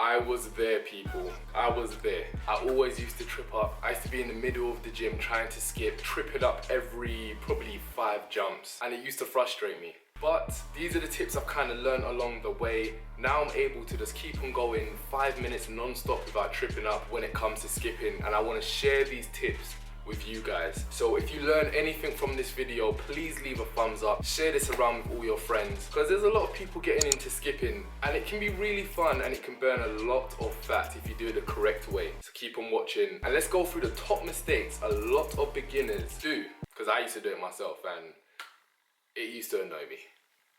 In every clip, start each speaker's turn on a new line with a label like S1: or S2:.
S1: I was there, people. I was there. I always used to trip up. I used to be in the middle of the gym trying to skip, tripping up every probably 5 jumps, and it used to frustrate me. But these are the tips I've kind of learned along the way. Now I'm able to just keep on going 5 minutes non-stop without tripping up when it comes to skipping, and I want to share these tips with you guys. So if you learn anything from this video, please leave a thumbs up, share this around with all your friends, because there's a lot of people getting into skipping and it can be really fun and it can burn a lot of fat if you do it the correct way. So keep on watching and let's go through the top mistakes a lot of beginners do, because I used to do it myself and it used to annoy me.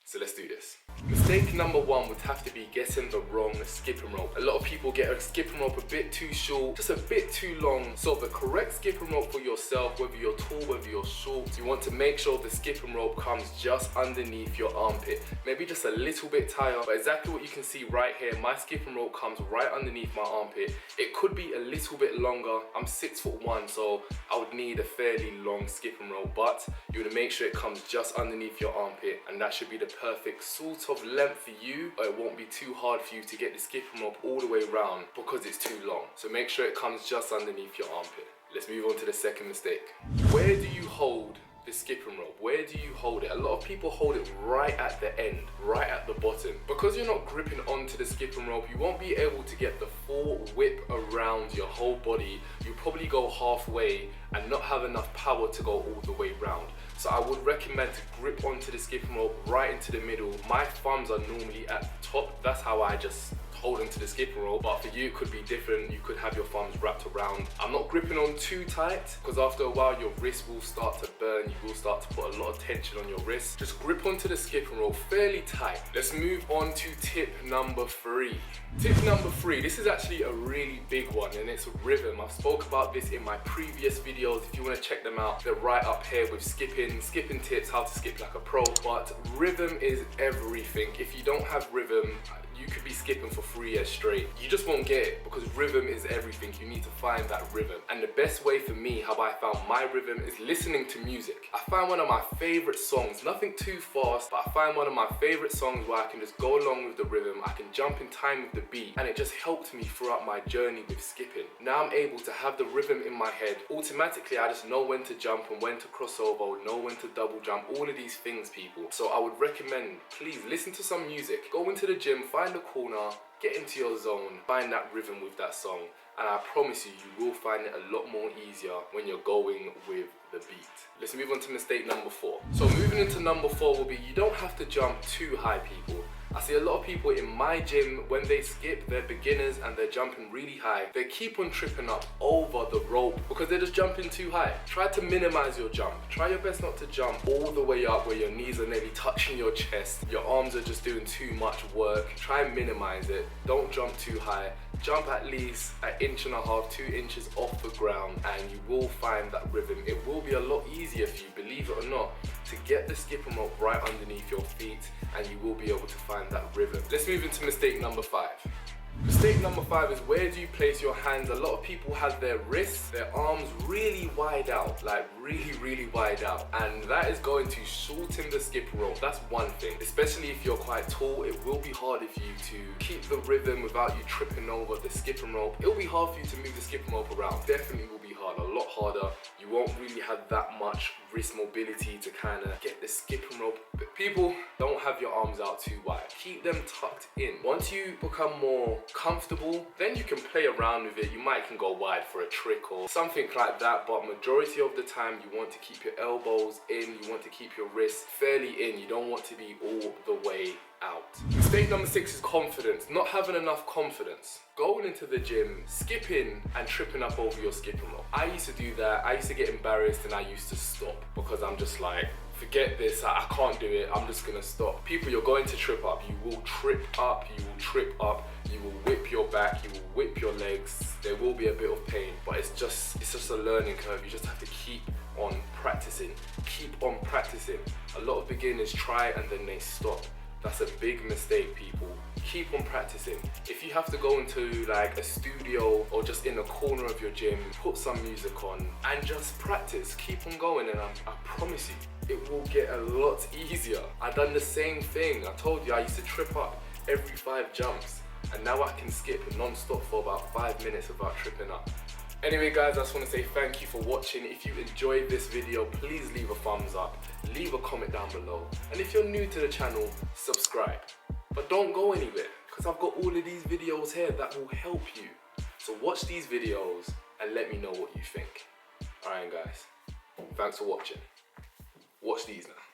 S1: So let's do this. Mistake number 1 would have to be getting the wrong skipping rope. A lot of people get a skipping rope a bit too short, just a bit too long. So the correct skipping rope for yourself, whether you're tall, whether you're short, you want to make sure the skipping rope comes just underneath your armpit. Maybe just a little bit higher, but exactly what you can see right here, my skipping rope comes right underneath my armpit. It could be a little bit longer. I'm 6'1", so I would need a fairly long skipping rope, but you want to make sure it comes just underneath your armpit, and that should be the perfect sort of length for you, but it won't be too hard for you to get the skipping rope all the way around because it's too long. So make sure it comes just underneath your armpit. Let's move on to the second mistake. Where do you hold the skipping rope? Where do you hold it? A lot of people hold it right at the end, right at the bottom. Because you're not gripping onto the skipping rope, you won't be able to get the full whip around your whole body. You'll probably go halfway and not have enough power to go all the way round. So I would recommend to grip onto the skipping rope right into the middle. My thumbs are normally at the top. That's how I just hold onto the skipping rope, but for you it could be different. You could have your thumbs wrapped around. I'm not gripping on too tight because after a while your wrist will start to burn. You will start to put a lot of tension on your wrist. Just grip onto the skipping rope fairly tight. Let's move on to tip number 3. Tip number 3, this is actually a really big one and it's rhythm. I've spoke about this in my previous videos. If you want to check them out, they're right up here with skipping tips, how to skip like a pro. But rhythm is everything. If you don't have rhythm, you could be skipping for 3 years straight. You just won't get it because rhythm is everything. You need to find that rhythm. And the best way for me, how I found my rhythm, is listening to music. I find one of my favorite songs, nothing too fast, but I find one of my favorite songs where I can just go along with the rhythm. I can jump in time with the beat, and it just helped me throughout my journey with skipping. Now I'm able to have the rhythm in my head. Automatically, I just know when to jump and when to cross over, know when to double jump, all of these things, people. So I would recommend, please listen to some music. Go into the gym, find a corner, get into your zone, find that rhythm with that song, and I promise you, you will find it a lot more easier when you're going with the beat. Let's move on to mistake number 4. So moving into number 4 will be, you don't have to jump too high, people. I see a lot of people in my gym, when they skip, they're beginners and they're jumping really high. They keep on tripping up over the rope because they're just jumping too high. Try to minimize your jump. Try your best not to jump all the way up where your knees are nearly touching your chest. Your arms are just doing too much work. Try and minimize it. Don't jump too high. Jump at least an 1.5 inches, 2 inches off the ground, and you will find that rhythm. It will be a lot easier for you, believe it or not, to get the skipping rope right underneath your feet, and you will be able to find that rhythm. Let's move into mistake number 5. Mistake number 5 is, where do you place your hands? A lot of people have their wrists, their arms really wide out, like really wide out, and that is going to shorten the skipping rope. That's one thing. Especially if you're quite tall, it will be harder for you to keep the rhythm without you tripping over the skipping rope. It will be hard for you to move the skipping rope around. Definitely will be hard, a lot harder. You won't really have that much wrist mobility to kind of get the skipping rope. But people, don't have your arms out too wide. Keep them tucked in. Once you become more comfortable, then you can play around with it. You might can go wide for a trick or something like that, but majority of the time you want to keep your elbows in, you want to keep your wrists fairly in. You don't want to be all the way out. Mistake number 6 is confidence. Not having enough confidence. Going into the gym, skipping and tripping up over your skipping rope. I used to do that. I used to get embarrassed and I used to stop because I'm just like, forget this, I can't do it, I'm just gonna stop. People, you're going to trip up. You will trip up, you will trip up, you will whip your back, you will whip your legs. There will be a bit of pain, but it's just a learning curve. You just have to keep on practicing. Keep on practicing. A lot of beginners try and then they stop. That's a big mistake, people. Keep on practicing. If you have to go into like a studio or just in a corner of your gym, put some music on and just practice. Keep on going, and I promise you, it will get a lot easier. I done the same thing. I told you I used to trip up every 5 jumps. and now I can skip non-stop for about 5 minutes without tripping up. Anyway guys, I just want to say thank you for watching. If you enjoyed this video, please leave a thumbs up, leave a comment down below, and if you're new to the channel, subscribe. But don't go anywhere, because I've got all of these videos here that will help you. So watch these videos and let me know what you think. Alright guys, thanks for watching. Watch these now.